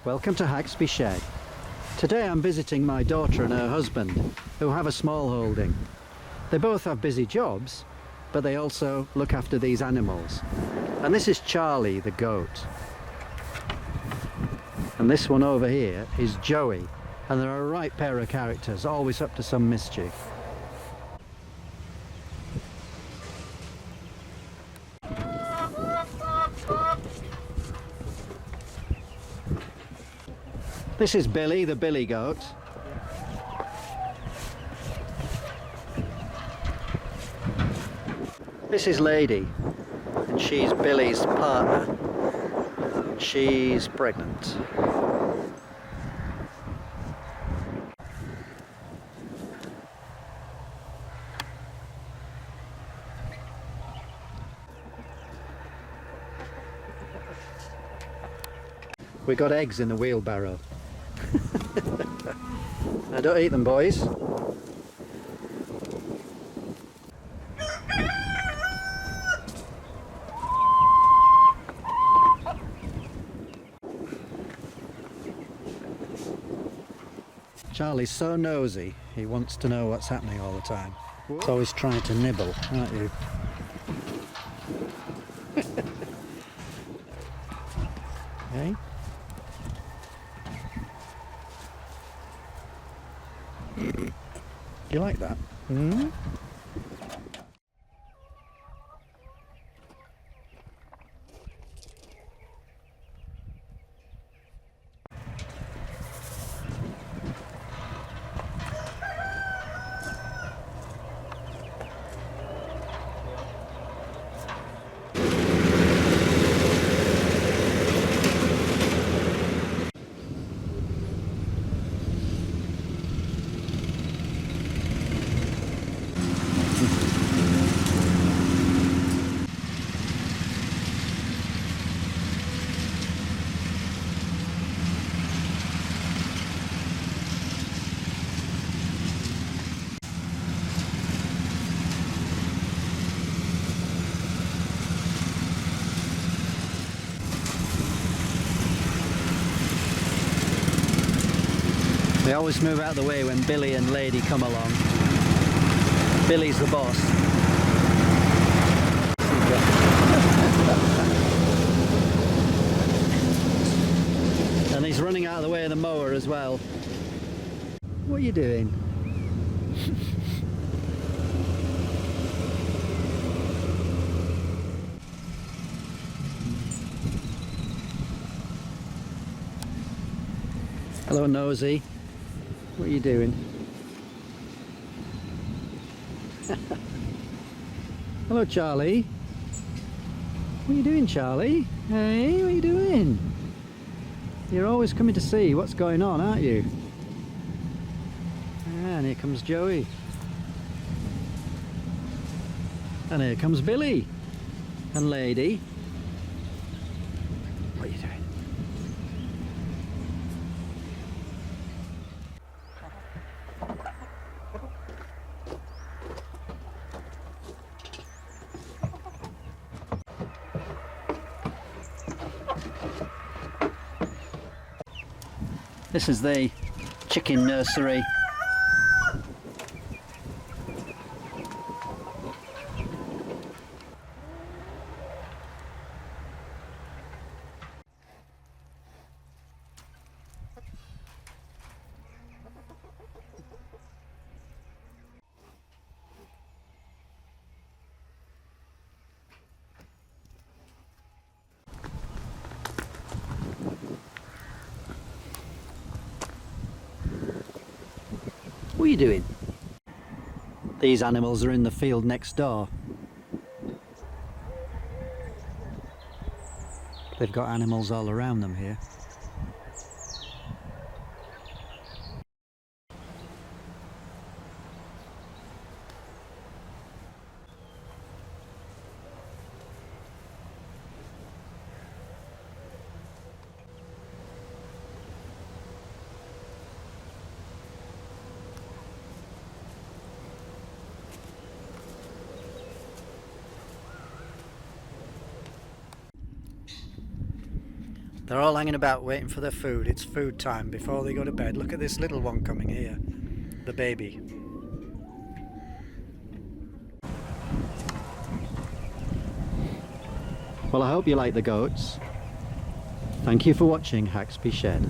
Welcome to Haxby Shed. Today I'm visiting my daughter and her husband, who have a small holding. They both have busy jobs, but they also look after these animals. And this is Charlie the goat. And this one over here is Joey, and they're a right pair of characters, always up to some mischief. This is Billy, the billy goat. This is Lady, and she's Billy's partner. She's pregnant. We got eggs in the wheelbarrow. Now don't eat them, boys. Charlie's so nosy, he wants to know what's happening all the time. He's always trying to nibble, aren't you? Okay. You like that? Mm-hmm. They always move out of the way when Billy and Lady come along. Billy's the boss. And he's running out of the way of the mower as well. What are you doing? Hello, Nosy. What are you doing? Hello, Charlie. What are you doing, Charlie? Hey, what are you doing? You're always coming to see what's going on, aren't you? And here comes Joey. And here comes Billy. And Lady. What are you doing? This is the chicken nursery. What are you doing? These animals are in the field next door. They've got animals all around them here. They're all hanging about waiting for their food. It's food time before they go to bed. Look at this little one coming here, the baby. Well, I hope you like the goats. Thank you for watching Haxby Shed.